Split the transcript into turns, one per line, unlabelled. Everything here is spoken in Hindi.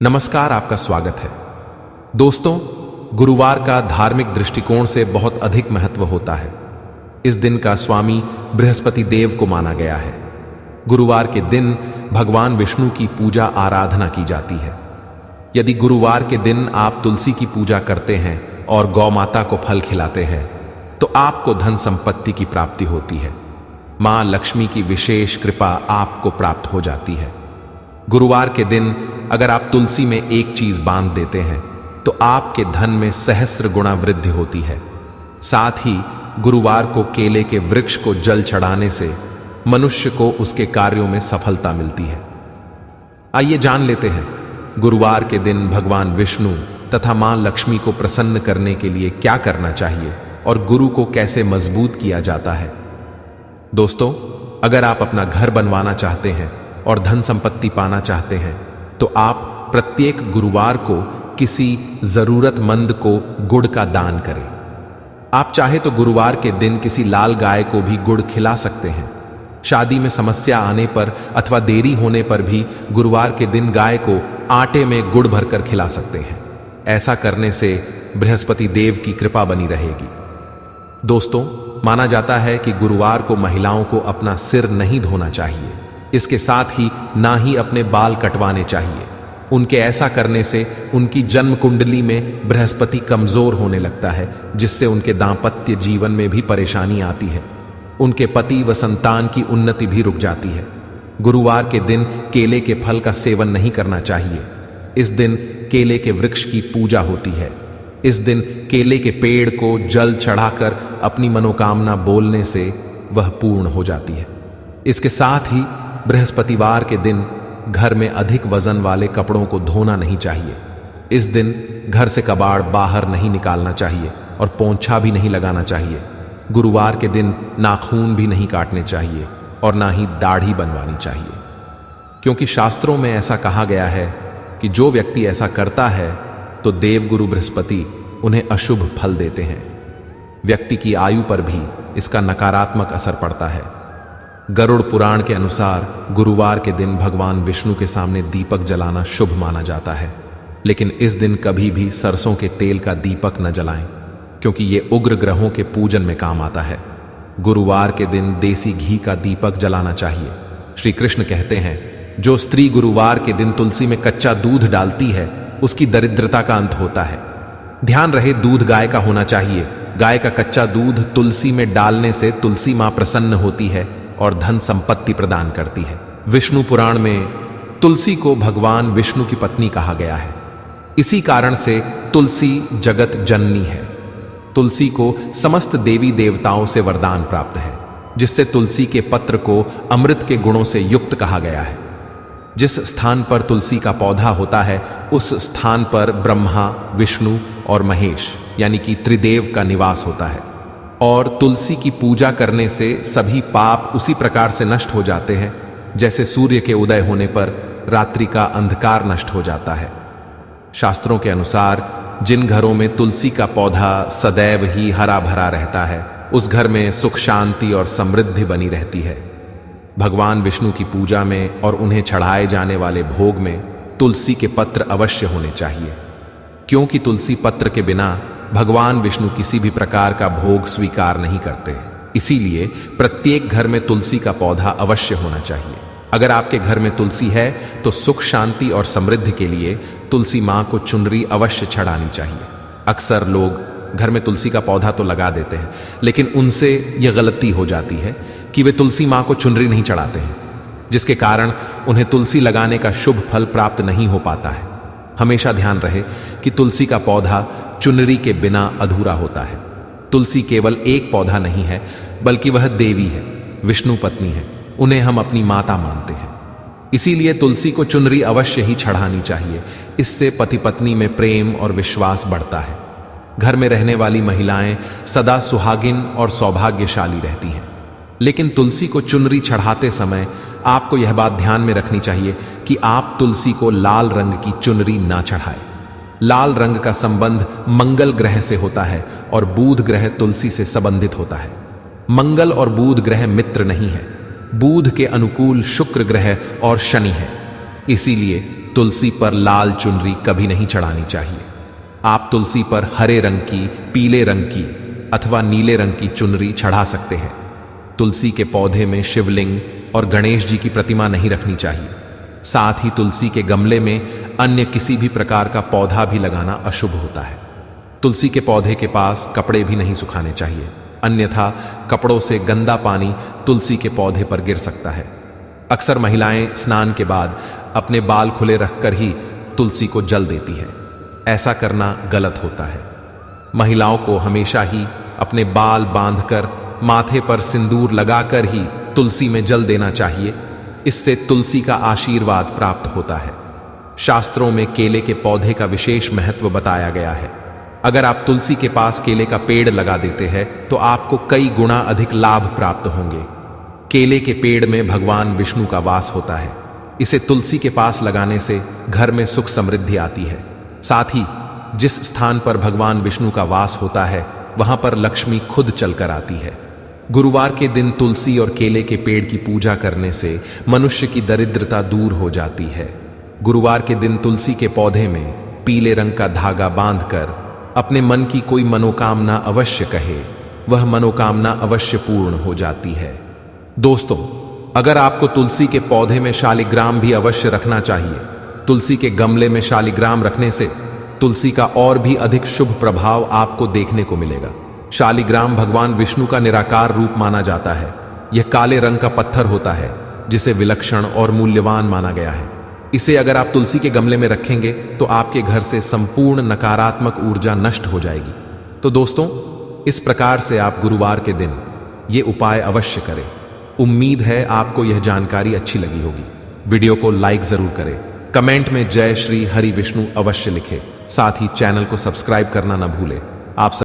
नमस्कार, आपका स्वागत है। दोस्तों, गुरुवार का धार्मिक दृष्टिकोण से बहुत अधिक महत्व होता है। इस दिन का स्वामी बृहस्पति देव को माना गया है। गुरुवार के दिन भगवान विष्णु की पूजा आराधना की जाती है। यदि गुरुवार के दिन आप तुलसी की पूजा करते हैं और गौ माता को फल खिलाते हैं तो आपको धन संपत्ति की प्राप्ति होती है। मां लक्ष्मी की विशेष कृपा आपको प्राप्त हो जाती है। गुरुवार के दिन अगर आप तुलसी में एक चीज बांध देते हैं तो आपके धन में सहस्र गुणा वृद्धि होती है। साथ ही गुरुवार को केले के वृक्ष को जल चढ़ाने से मनुष्य को उसके कार्यों में सफलता मिलती है। आइए जान लेते हैं गुरुवार के दिन भगवान विष्णु तथा मां लक्ष्मी को प्रसन्न करने के लिए क्या करना चाहिए और गुरु को कैसे मजबूत किया जाता है। दोस्तों, अगर आप अपना घर बनवाना चाहते हैं और धन संपत्ति पाना चाहते हैं तो आप प्रत्येक गुरुवार को किसी जरूरतमंद को गुड़ का दान करें। आप चाहे तो गुरुवार के दिन किसी लाल गाय को भी गुड़ खिला सकते हैं। शादी में समस्या आने पर अथवा देरी होने पर भी गुरुवार के दिन गाय को आटे में गुड़ भरकर खिला सकते हैं। ऐसा करने से बृहस्पति देव की कृपा बनी रहेगी। दोस्तों, माना जाता है कि गुरुवार को महिलाओं को अपना सिर नहीं धोना चाहिए। इसके साथ ही ना ही अपने बाल कटवाने चाहिए। उनके ऐसा करने से उनकी जन्म कुंडली में बृहस्पति कमजोर होने लगता है, जिससे उनके दांपत्य जीवन में भी परेशानी आती है। उनके पति व संतान की उन्नति भी रुक जाती है। गुरुवार के दिन केले के फल का सेवन नहीं करना चाहिए। इस दिन केले के वृक्ष की पूजा होती है। इस दिन केले के पेड़ को जल चढ़ाकर अपनी मनोकामना बोलने से वह पूर्ण हो जाती है। इसके साथ ही बृहस्पतिवार के दिन घर में अधिक वजन वाले कपड़ों को धोना नहीं चाहिए। इस दिन घर से कबाड़ बाहर नहीं निकालना चाहिए और पोंछा भी नहीं लगाना चाहिए। गुरुवार के दिन नाखून भी नहीं काटने चाहिए और ना ही दाढ़ी बनवानी चाहिए, क्योंकि शास्त्रों में ऐसा कहा गया है कि जो व्यक्ति ऐसा करता है तो देवगुरु बृहस्पति उन्हें अशुभ फल देते हैं। व्यक्ति की आयु पर भी इसका नकारात्मक असर पड़ता है। गरुड़ पुराण के अनुसार गुरुवार के दिन भगवान विष्णु के सामने दीपक जलाना शुभ माना जाता है, लेकिन इस दिन कभी भी सरसों के तेल का दीपक न जलाएं, क्योंकि ये उग्र ग्रहों के पूजन में काम आता है। गुरुवार के दिन देसी घी का दीपक जलाना चाहिए। श्री कृष्ण कहते हैं, जो स्त्री गुरुवार के दिन तुलसी में कच्चा दूध डालती है उसकी दरिद्रता का अंत होता है। ध्यान रहे, दूध गाय का होना चाहिए। गाय का कच्चा दूध तुलसी में डालने से तुलसी मां प्रसन्न होती है और धन संपत्ति प्रदान करती है। विष्णु पुराण में तुलसी को भगवान विष्णु की पत्नी कहा गया है। इसी कारण से तुलसी जगत जननी है। तुलसी को समस्त देवी देवताओं से वरदान प्राप्त है, जिससे तुलसी के पत्र को अमृत के गुणों से युक्त कहा गया है। जिस स्थान पर तुलसी का पौधा होता है उस स्थान पर ब्रह्मा, विष्णु और महेश यानी कि त्रिदेव का निवास होता है। और तुलसी की पूजा करने से सभी पाप उसी प्रकार से नष्ट हो जाते हैं जैसे सूर्य के उदय होने पर रात्रि का अंधकार नष्ट हो जाता है। शास्त्रों के अनुसार जिन घरों में तुलसी का पौधा सदैव ही हरा भरा रहता है उस घर में सुख शांति और समृद्धि बनी रहती है। भगवान विष्णु की पूजा में और उन्हें चढ़ाए जाने वाले भोग में तुलसी के पत्र अवश्य होने चाहिए, क्योंकि तुलसी पत्र के बिना भगवान विष्णु किसी भी प्रकार का भोग स्वीकार नहीं करते। इसीलिए प्रत्येक घर में तुलसी का पौधा अवश्य होना चाहिए। अगर आपके घर में तुलसी है तो सुख शांति और समृद्धि के लिए तुलसी मां को चुनरी अवश्य चढ़ानी चाहिए। अक्सर लोग घर में तुलसी का पौधा तो लगा देते हैं, लेकिन उनसे यह गलती हो जाती है कि वे तुलसी मां को चुनरी नहीं चढ़ाते हैं, जिसके कारण उन्हें तुलसी लगाने का शुभ फल प्राप्त नहीं हो पाता है। हमेशा ध्यान रहे कि तुलसी का पौधा चुनरी के बिना अधूरा होता है। तुलसी केवल एक पौधा नहीं है, बल्कि वह देवी है, विष्णु पत्नी है। उन्हें हम अपनी माता मानते हैं। इसीलिए तुलसी को चुनरी अवश्य ही चढ़ानी चाहिए। इससे पति पत्नी में प्रेम और विश्वास बढ़ता है। घर में रहने वाली महिलाएं सदा सुहागिन और सौभाग्यशाली रहती हैं। लेकिन तुलसी को चुनरी चढ़ाते समय आपको यह बात ध्यान में रखनी चाहिए कि आप तुलसी को लाल रंग की चुनरी ना चढ़ाएं। लाल रंग का संबंध मंगल ग्रह से होता है और बुध ग्रह तुलसी से संबंधित होता है। मंगल और बुध ग्रह मित्र नहीं है। बुध के अनुकूल शुक्र ग्रह और शनि है। इसीलिए तुलसी पर लाल चुनरी कभी नहीं चढ़ानी चाहिए। आप तुलसी पर हरे रंग की, पीले रंग की अथवा नीले रंग की चुनरी चढ़ा सकते हैं। तुलसी के पौधे में शिवलिंग और गणेश जी की प्रतिमा नहीं रखनी चाहिए। साथ ही तुलसी के गमले में अन्य किसी भी प्रकार का पौधा भी लगाना अशुभ होता है। तुलसी के पौधे के पास कपड़े भी नहीं सुखाने चाहिए, अन्यथा कपड़ों से गंदा पानी तुलसी के पौधे पर गिर सकता है। अक्सर महिलाएं स्नान के बाद अपने बाल खुले रखकर ही तुलसी को जल देती है। ऐसा करना गलत होता है। महिलाओं को हमेशा ही अपने बाल बांधकर माथे पर सिंदूर लगाकर ही तुलसी में जल देना चाहिए। इससे तुलसी का आशीर्वाद प्राप्त होता है। शास्त्रों में केले के पौधे का विशेष महत्व बताया गया है। अगर आप तुलसी के पास केले का पेड़ लगा देते हैं तो आपको कई गुना अधिक लाभ प्राप्त होंगे। केले के पेड़ में भगवान विष्णु का वास होता है। इसे तुलसी के पास लगाने से घर में सुख समृद्धि आती है। साथ ही जिस स्थान पर भगवान विष्णु का वास होता है वहां पर लक्ष्मी खुद चलकर आती है। गुरुवार के दिन तुलसी और केले के पेड़ की पूजा करने से मनुष्य की दरिद्रता दूर हो जाती है। गुरुवार के दिन तुलसी के पौधे में पीले रंग का धागा बांधकर अपने मन की कोई मनोकामना अवश्य कहे, वह मनोकामना अवश्य पूर्ण हो जाती है। दोस्तों, अगर आपको तुलसी के पौधे में शालिग्राम भी अवश्य रखना चाहिए। तुलसी के गमले में शालिग्राम रखने से तुलसी का और भी अधिक शुभ प्रभाव आपको देखने को मिलेगा। शालिग्राम भगवान विष्णु का निराकार रूप माना जाता है। यह काले रंग का पत्थर होता है जिसे विलक्षण और मूल्यवान माना गया है। इसे अगर आप तुलसी के गमले में रखेंगे तो आपके घर से संपूर्ण नकारात्मक ऊर्जा नष्ट हो जाएगी। तो दोस्तों, इस प्रकार से आप गुरुवार के दिन ये उपाय अवश्य करें। उम्मीद है आपको यह जानकारी अच्छी लगी होगी। वीडियो को लाइक जरूर करें, कमेंट में जय श्री हरि विष्णु अवश्य लिखें। साथ ही चैनल को सब्सक्राइब करना ना भूलें। आप